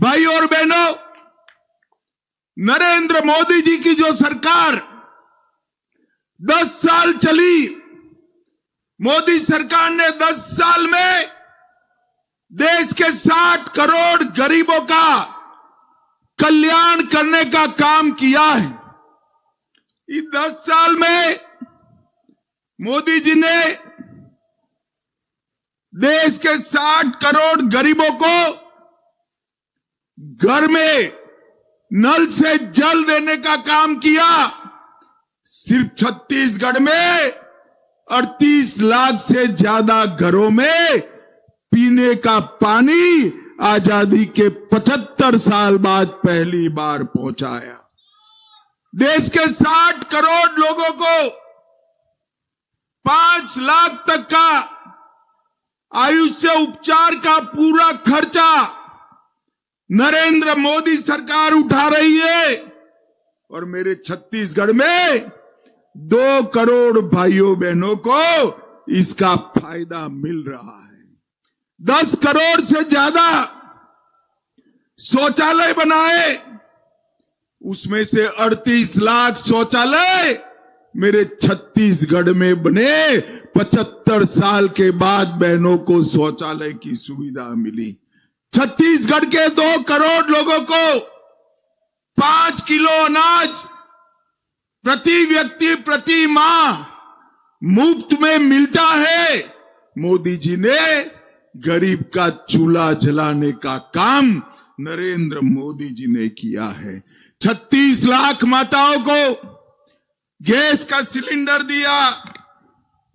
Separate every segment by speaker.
Speaker 1: भाई और बहनों, नरेंद्र मोदी जी की जो सरकार 10 साल चली, मोदी सरकार ने 10 साल में देश के 60 करोड़ गरीबों का कल्याण करने का काम किया है। इस 10 साल में मोदी जी ने देश के 60 करोड़ गरीबों को घर में नल से जल देने का काम किया। सिर्फ छत्तीसगढ़ में 38 लाख से ज्यादा घरों में पीने का पानी आजादी के 75 साल बाद पहली बार पहुंचाया। देश के 60 करोड़ लोगों को 5 लाख तक का आयुष्य उपचार का पूरा खर्चा नरेंद्र मोदी सरकार उठा रही है। और मेरे छत्तीसगढ़ में 2 करोड़ भाइयों बहनों को इसका फायदा मिल रहा है। 10 करोड़ से ज्यादा शौचालय बनाए, उसमें से 38 लाख शौचालय मेरे छत्तीसगढ़ में बने। 75 साल के बाद बहनों को शौचालय की सुविधा मिली। छत्तीसगढ़ के 2 करोड़ लोगों को 5 किलो अनाज प्रति व्यक्ति प्रति माह मुफ्त में मिलता है। मोदी जी ने गरीब का चूल्हा जलाने का काम नरेंद्र मोदी जी ने किया है। 36 लाख माताओं को गैस का सिलेंडर दिया।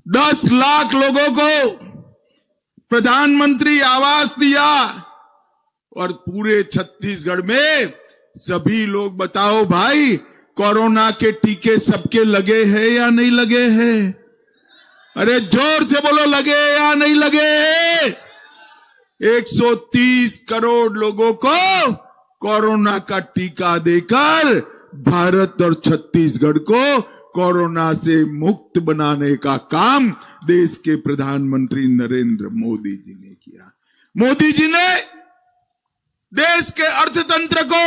Speaker 1: 10 लाख लोगों को प्रधानमंत्री आवास दिया। और पूरे छत्तीसगढ़ में सभी लोग बताओ भाई, कोरोना के टीके सबके लगे हैं या नहीं लगे हैं? अरे जोर से बोलो, लगे या नहीं लगे हैं? 130 करोड़ लोगों को कोरोना का टीका देकर भारत और छत्तीसगढ़ को कोरोना से मुक्त बनाने का काम देश के प्रधानमंत्री नरेंद्र मोदी जी ने किया। मोदी जी ने देश के अर्थतंत्र को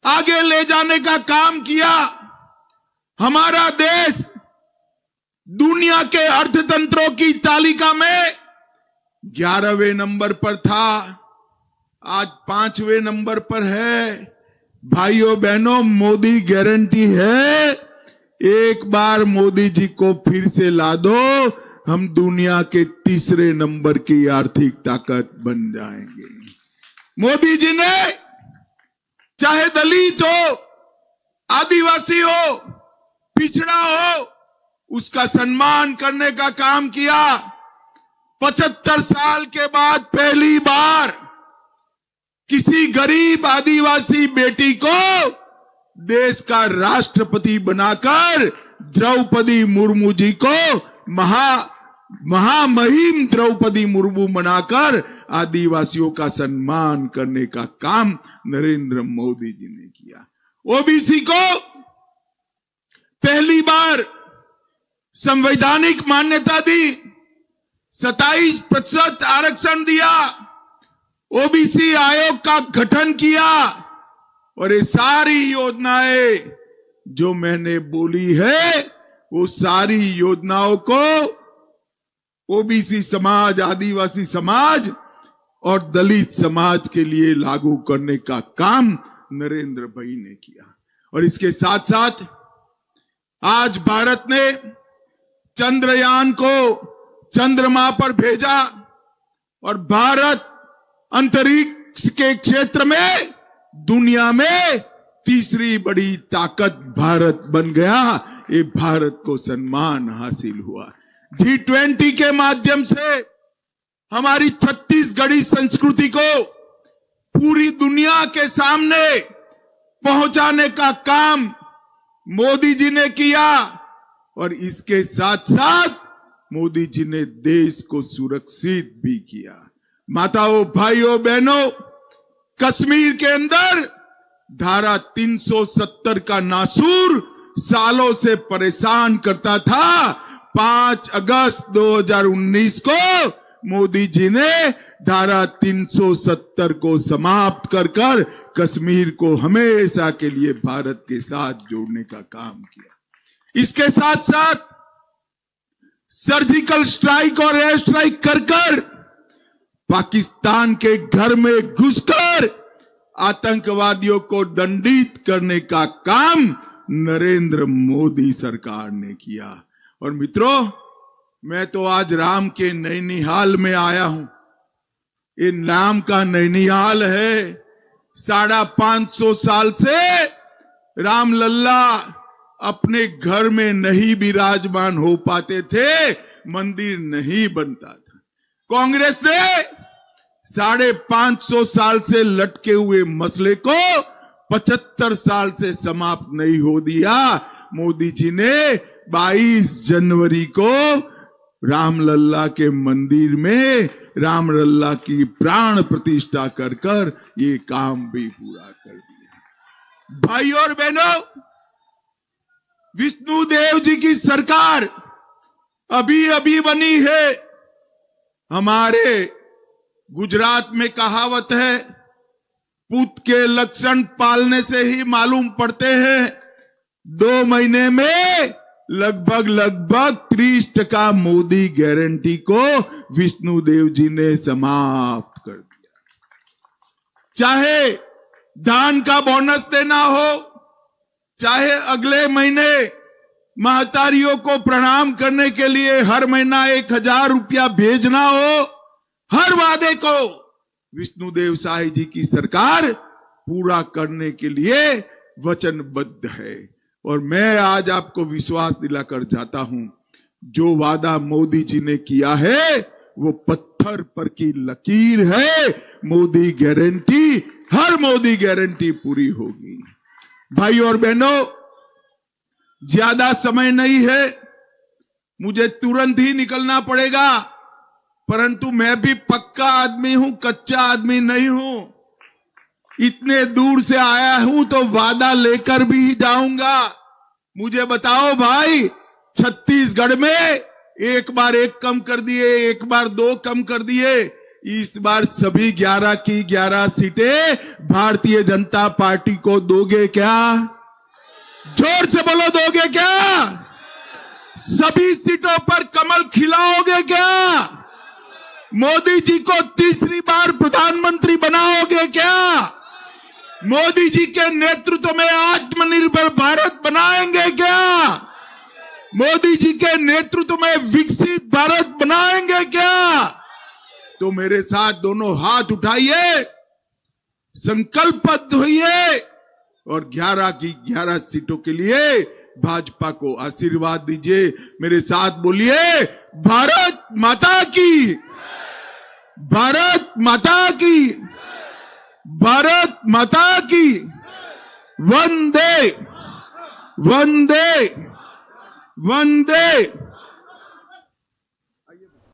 Speaker 1: आगे ले जाने का काम किया। हमारा देश दुनिया के अर्थतंत्रों की तालिका में 11वें नंबर पर था, आज 5वें नंबर पर है। भाइयों बहनों, मोदी गारंटी है, एक बार मोदी जी को फिर से ला दो, हम दुनिया के 3रे नंबर की आर्थिक ताकत बन जाएंगे। मोदी जी ने चाहे दलित हो, आदिवासी हो, पिछड़ा हो, उसका सम्मान करने का काम किया। 75 साल के बाद पहली बार किसी गरीब आदिवासी बेटी को देश का राष्ट्रपति बनाकर द्रौपदी मुर्मू जी को महामहिम द्रौपदी मुर्मू बनाकर आदिवासियों का सम्मान करने का काम नरेंद्र मोदी जी ने किया। ओबीसी को पहली बार संवैधानिक मान्यता दी, 27% आरक्षण दिया, ओबीसी आयोग का गठन किया। और ये सारी योजनाएं जो मैंने बोली है, वो सारी योजनाओं को ओबीसी समाज, आदिवासी समाज और दलित समाज के लिए लागू करने का काम नरेंद्र भाई ने किया। और इसके साथ साथ आज भारत ने चंद्रयान को चंद्रमा पर भेजा और भारत अंतरिक्ष के क्षेत्र में दुनिया में 3री बड़ी ताकत भारत बन गया। ये भारत को सम्मान हासिल हुआ। G20 के माध्यम से हमारी छत्तीसगढ़ी संस्कृति को पूरी दुनिया के सामने पहुंचाने का काम मोदी जी ने किया। और इसके साथ साथ मोदी जी ने देश को सुरक्षित भी किया। माताओं, भाइयों, बहनों, कश्मीर के अंदर धारा 370 का नासूर सालों से परेशान करता था। 5 अगस्त 2019 को मोदी जी ने धारा 370 को समाप्त कर कर कश्मीर को हमेशा के लिए भारत के साथ जोड़ने का काम किया। इसके साथ साथ सर्जिकल स्ट्राइक और एयर स्ट्राइक कर कर पाकिस्तान के घर में घुसकर आतंकवादियों को दंडित करने का काम नरेंद्र मोदी सरकार ने किया। और मित्रों, मैं तो आज राम के नैनीहाल में आया हूं। ये नाम का नैनीहाल है। 550 साल से राम लल्ला अपने घर में नहीं विराजमान हो पाते थे, मंदिर नहीं बनता था। कांग्रेस ने 550 साल से लटके हुए मसले को 75 साल से समाप्त नहीं हो दिया। मोदी जी ने 22 जनवरी को रामलल्ला के मंदिर में राम लल्ला की प्राण प्रतिष्ठा कर कर ये काम भी पूरा कर दिया। भाई और बहनों, विष्णु देव जी की सरकार अभी अभी बनी है। हमारे गुजरात में कहावत है, पुत के लक्षण पालने से ही मालूम पड़ते हैं। 2 महीने में लगभग 30% मोदी गारंटी को विष्णु देव जी ने समाप्त कर दिया। चाहे धान का बोनस देना हो, चाहे अगले महीने महतारियों को प्रणाम करने के लिए हर महीना 1000 रुपया भेजना हो, हर वादे को विष्णुदेव साई जी की सरकार पूरा करने के लिए वचनबद्ध है। और मैं आज आपको विश्वास दिलाकर जाता हूं, जो वादा मोदी जी ने किया है वो पत्थर पर की लकीर है। मोदी गारंटी, हर मोदी गारंटी पूरी होगी। भाई और बहनों, ज्यादा समय नहीं है, मुझे तुरंत ही निकलना पड़ेगा, परंतु मैं भी पक्का आदमी हूं, कच्चा आदमी नहीं हूं। इतने दूर से आया हूं तो वादा लेकर भी जाऊंगा। मुझे बताओ भाई, छत्तीसगढ़ में एक बार 1 कम कर दिए, एक बार 2 कम कर दिए, इस बार सभी 11 की 11 सीटें भारतीय जनता पार्टी को दोगे क्या? जोर से बोलो, दोगे क्या? सभी सीटों पर कमल खिलाओगे क्या? मोदी जी को तीसरी बार प्रधानमंत्री बनाओगे क्या? मोदी जी के नेतृत्व में आत्मनिर्भर भारत बनाएंगे क्या? मोदी जी के नेतृत्व में विकसित भारत बनाएंगे क्या? तो मेरे साथ दोनों हाथ उठाइए, संकल्पबद्ध होइए और 11 की 11 सीटों के लिए भाजपा को आशीर्वाद दीजिए। मेरे साथ बोलिए, भारत माता की, भारत माता की, भारत माता की, वंदे वंदे वंदे